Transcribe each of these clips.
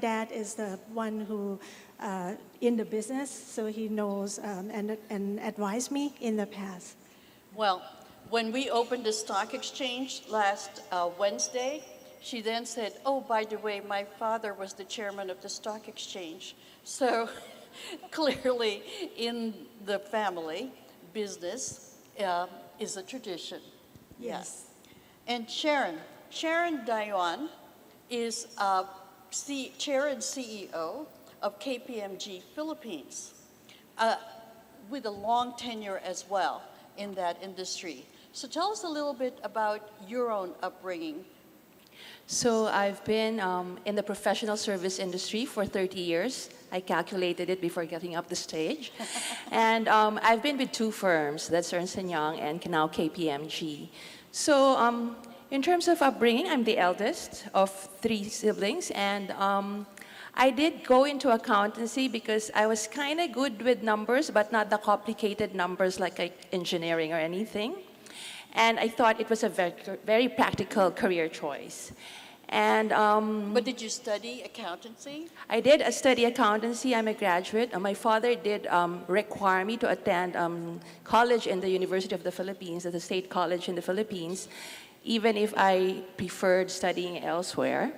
dad is the one who in the business, so he knows and advised me in the past. Well, when we opened the stock exchange last Wednesday, she then said, oh, by the way, my father was the chairman of the stock exchange. So clearly in the family, business is a tradition. Yes. And Sharon Dayon is chair and CEO of KPMG Philippines, with a long tenure as well in that industry. So tell us a little bit about your own upbringing. So I've been in the professional service industry for 30 years. I calculated it before getting up the stage. And I've been with two firms, that's Ernst & Young and now KPMG. So in terms of upbringing, I'm the eldest of three siblings, and I did go into accountancy because I was kind of good with numbers, but not the complicated numbers like engineering or anything. And I thought it was a very, very practical career choice. And But did you study accountancy? I did study accountancy. I'm a graduate. My father did require me to attend college in the University of the Philippines, at the State College in the Philippines, even if I preferred studying elsewhere.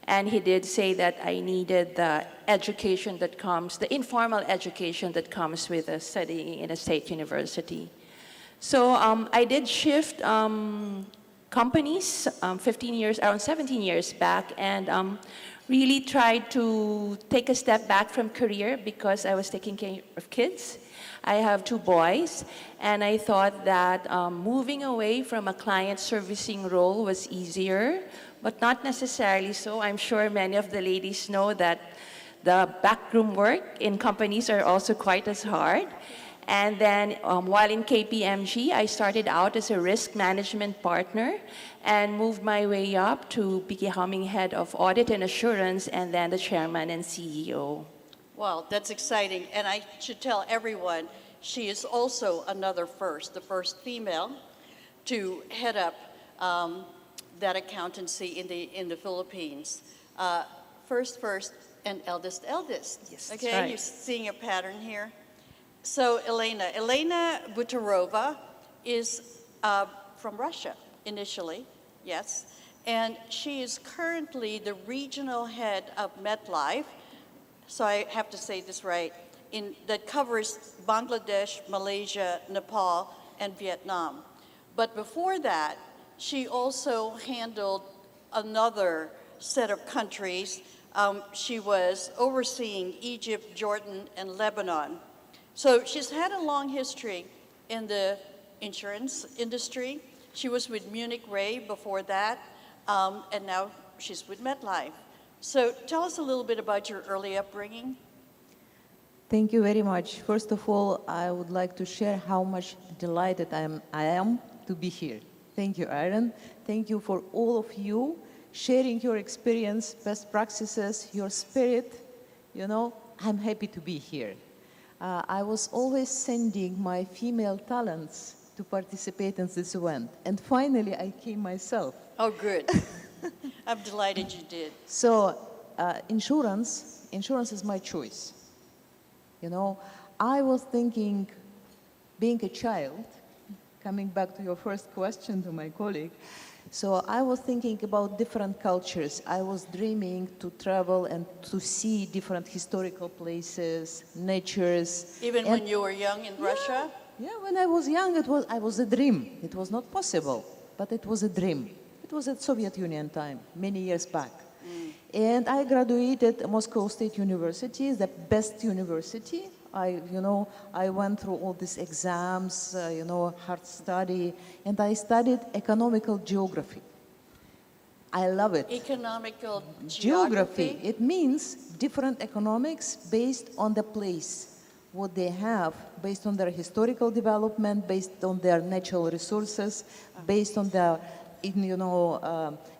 And he did say that I needed the education that comes, the informal education that comes with studying in a state university. So I did shift companies around 17 years back, and really tried to take a step back from career because I was taking care of kids. I have two boys, and I thought that moving away from a client servicing role was easier, but not necessarily so. I'm sure many of the ladies know that the backroom work in companies are also quite as hard. And then while in KPMG, I started out as a risk management partner and moved my way up to becoming head of audit and assurance, and then the chairman and CEO. Well, that's exciting. And I should tell everyone, she is also another first, the first female to head up that accountancy in the Philippines. First, and eldest. Yes, Okay, that's right. You're seeing a pattern here. So Elena Butarova is from Russia initially, yes, and she is currently the regional head of MetLife, so I have to say this right, that covers Bangladesh, Malaysia, Nepal, and Vietnam. But before that, she also handled another set of countries. She was overseeing Egypt, Jordan, and Lebanon. So she's had a long history in the insurance industry. She was with Munich Re before that, and now she's with MetLife. So tell us a little bit about your early upbringing. Thank you very much. First of all, I would like to share how much delighted I am to be here. Thank you, Aaron. Thank you for all of you sharing your experience, best practices, your spirit. You know, I'm happy to be here. I was always sending my female talents to participate in this event. And finally, I came myself. Oh, good. I'm delighted you did. So insurance is my choice. You know, I was thinking, being a child, coming back to your first question to my colleague, so I was thinking about different cultures. I was dreaming to travel and to see different historical places, natures. Even when you were young in Russia? Yeah, when I was young, I was a dream. It was not possible, but it was a dream. It was at Soviet Union time, many years back. And I graduated Moscow State University, the best university. I went through all these exams, hard study, and I studied economical geography. I love it. Economical Geography. It means different economics based on the place, what they have, based on their historical development, based on their natural resources, based on their,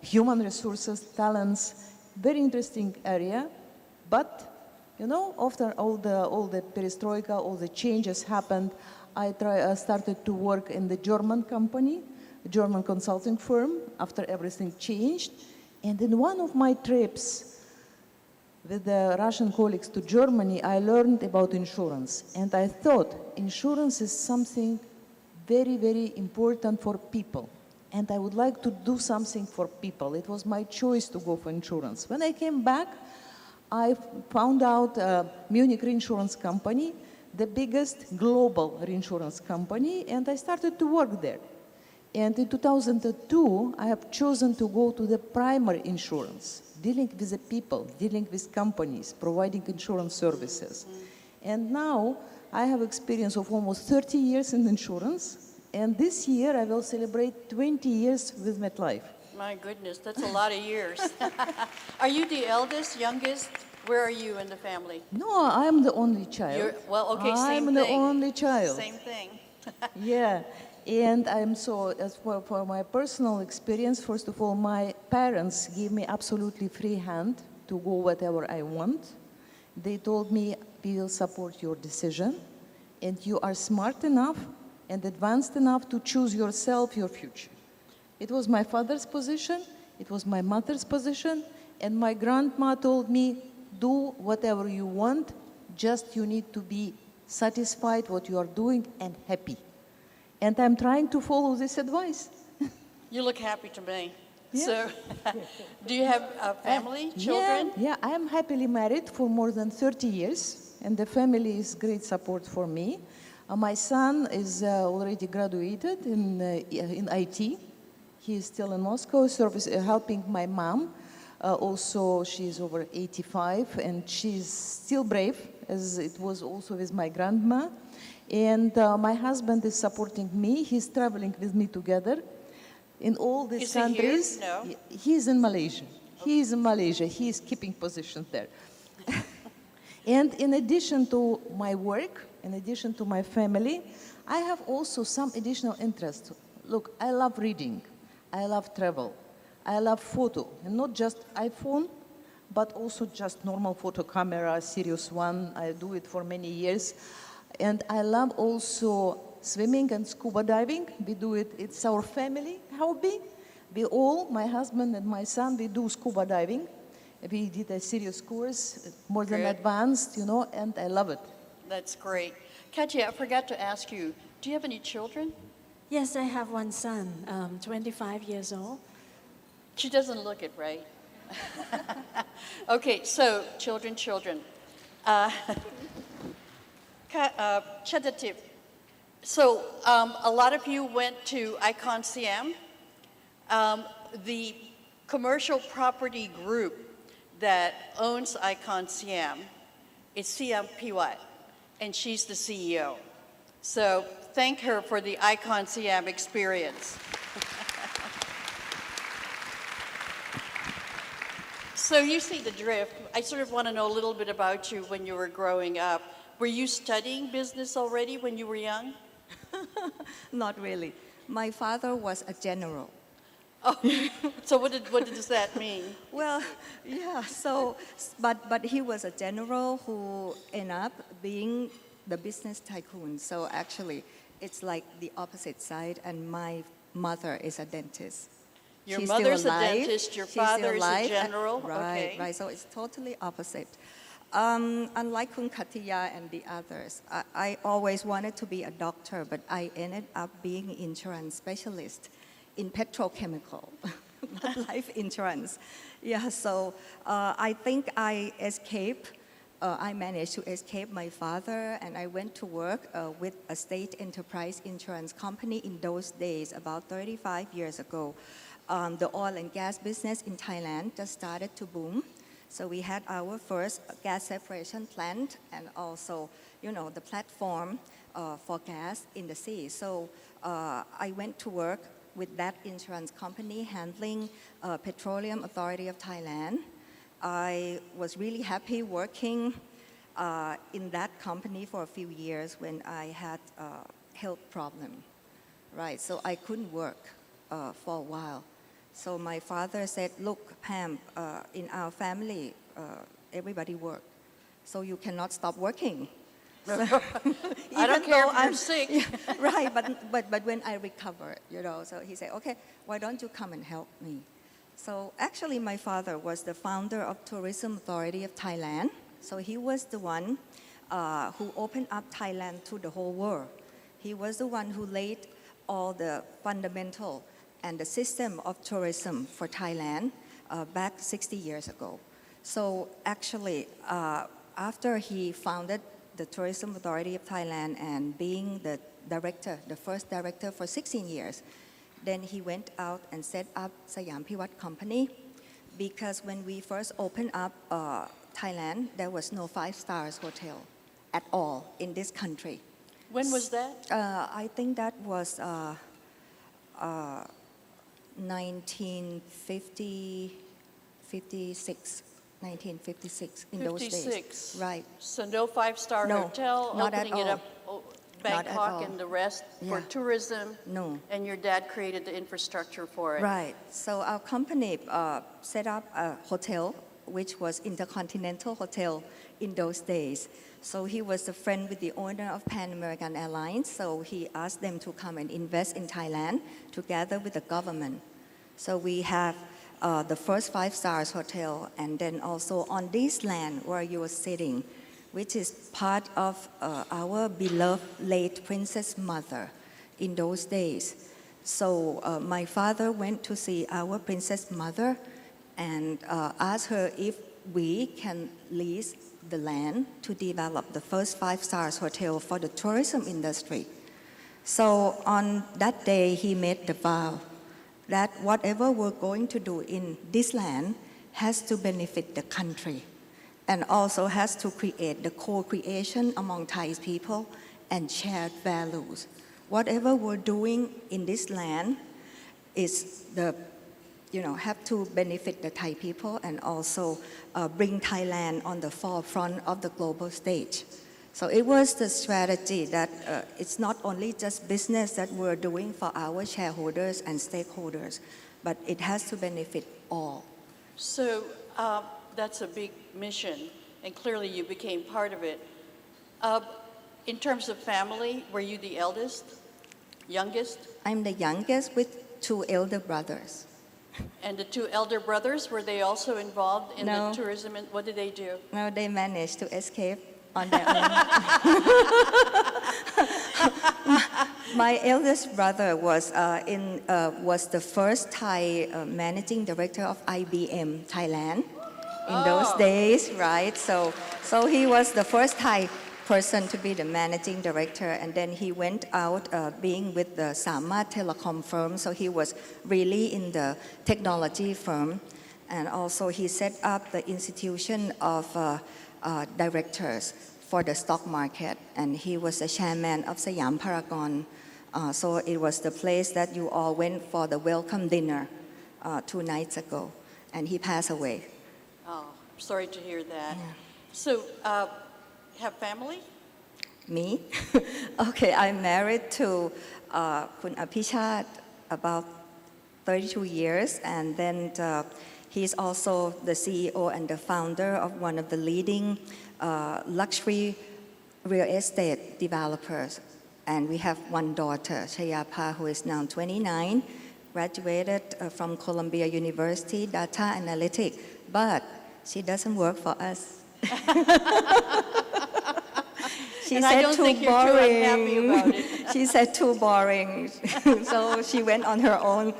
human resources, talents. Very interesting area, but after all the perestroika, all the changes happened, I started to work in the German company, a German consulting firm, after everything changed. And in one of my trips, with the Russian colleagues to Germany, I learned about insurance. And I thought insurance is something very, very important for people. And I would like to do something for people. It was my choice to go for insurance. When I came back, I found out Munich Reinsurance Company, the biggest global reinsurance company, and I started to work there. And in 2002, I have chosen to go to the primary insurance, dealing with the people, dealing with companies, providing insurance services. And now I have experience of almost 30 years in insurance, and this year I will celebrate 20 years with MetLife. My goodness, that's a lot of years. Are you the eldest, youngest? Where are you in the family? No, I'm the only child. Well, okay, same I'm thing. the only child. Same thing. Yeah, and I'm so, as for my personal experience, first of all, my parents gave me absolutely free hand to go whatever I want. They told me, we will support your decision, and you are smart enough and advanced enough to choose yourself your future. It was my father's position, it was my mother's position, and my grandma told me, do whatever you want, just you need to be satisfied what you are doing and happy. And I'm trying to follow this advice. You look happy to me. Yeah. So, do you have a family, children? Yeah, I am happily married for more than 30 years, and the family is great support for me. My son is already graduated in IT. He is still in Moscow, helping my mom. Also, she's over 85, and she's still brave, as it was also with my grandma. And my husband is supporting me. He's traveling with me together in all these Is he here? countries. No. He's in Malaysia. He is in Malaysia. He is keeping positions there. And in addition to my work, in addition to my family, I have also some additional interests. Look, I love reading. I love travel. I love photo, and not just iPhone, but also just normal photo camera, Sirius One. I do it for many years. And I love also swimming and scuba diving. We do it, it's our family hobby. We all, my husband and my son, we do scuba diving. We did a serious course, more than Good. advanced, you know, and I love it. That's great. Katya, I forgot to ask you, do you have any children? Yes, I have one son, 25 years old. She doesn't look it, right? Okay, so children. Chadativ. So a lot of you went to Icon Siam. The commercial property group that owns Icon Siam is Siam Piwat, and she's the CEO. So thank her for the Icon Siam experience. So you see the drift. I sort of want to know a little bit about you when you were growing up. Were you studying business already when you were young? Not really. My father was a general. Oh, so what does that mean? Well, yeah, so, but he was a general who ended up being the business tycoon. So actually, it's like the opposite side, and my mother is a dentist. Your She's mother's still a alive. dentist, your She's still father is a alive. general? Right, Okay. right, so it's totally opposite. Unlike Kun Katiya and the others, I always wanted to be a doctor, but I ended up being an insurance specialist in petrochemical, not life insurance. Yeah, so I think I managed to escape my father, and I went to work with a state enterprise insurance company in those days, about 35 years ago. The oil and gas business in Thailand just started to boom. So we had our first gas separation plant, and also, you know, the platform for gas in the sea. So I went to work with that insurance company handling Petroleum Authority of Thailand. I was really happy working in that company for a few years when I had a health problem, right? So I couldn't work for a while. So my father said, look, Pam, in our family, everybody work. So you cannot stop working. So, I don't even care though if you're sick. Yeah, right, but when I recovered, you know, so he said, okay, why don't you come and help me? So actually, my father was the founder of Tourism Authority of Thailand. So he was the one who opened up Thailand to the whole world. He was the one who laid all the fundamental and the system of tourism for Thailand back 60 years ago. So actually, after he founded the Tourism Authority of Thailand and being the director, the first director for 16 years, then he went out and set up Siam Pivat Company, because when we first opened up Thailand, there was no 5 stars hotel at all in this country. When was that? I think that was 1956, in those days. 56. Right. So no 5-star No, hotel, not at opening it all. up, Not at Bangkok all. and the rest for Yeah. tourism. No. And your dad created the infrastructure for it. Right. So our company set up a hotel, which was Intercontinental Hotel in those days. So he was a friend with the owner of Pan American Airlines. So he asked them to come and invest in Thailand together with the government. So we have the first 5 stars hotel, and then also on this land where you are sitting, which is part of our beloved late Princess Mother in those days. So my father went to see our Princess Mother and asked her if we can lease the land to develop the first 5 stars hotel for the tourism industry. So on that day, he made the vow that whatever we're going to do in this land has to benefit the country, and also has to create the co-creation among Thai people and shared values. Whatever we're doing in this land is have to benefit the Thai people and also bring Thailand on the forefront of the global stage. So it was the strategy that it's not only just business that we're doing for our shareholders and stakeholders, but it has to benefit all. So that's a big mission, and clearly you became part of it. In terms of family, were you the eldest, youngest? I'm the youngest with 2 elder brothers. And the 2 elder brothers, were they also involved in No. the tourism? And what did they do? Now they managed to escape on their own. My eldest brother was the first Thai managing director of IBM Thailand in those days, right? So he was the first Thai person to be the managing director, and then he went out being with the Samat Telecom firm. So he was really in the technology firm, and also he set up the institution of directors for the stock market, and he was the chairman of Siam Paragon. So it was the place that you all went for the welcome dinner 2 nights ago, and he passed away. Oh, I'm sorry to hear that. So, have family? Me? Okay, I'm married to Kun Apichat about 32 years, and then he's also the CEO and the founder of one of the leading luxury real estate developers. And we have one daughter, Chayapa, who is now 29, graduated from Columbia University, data analytics, but she doesn't work for us. She And said I don't too think you're too unhappy boring. about it. She said too boring. So she went on her own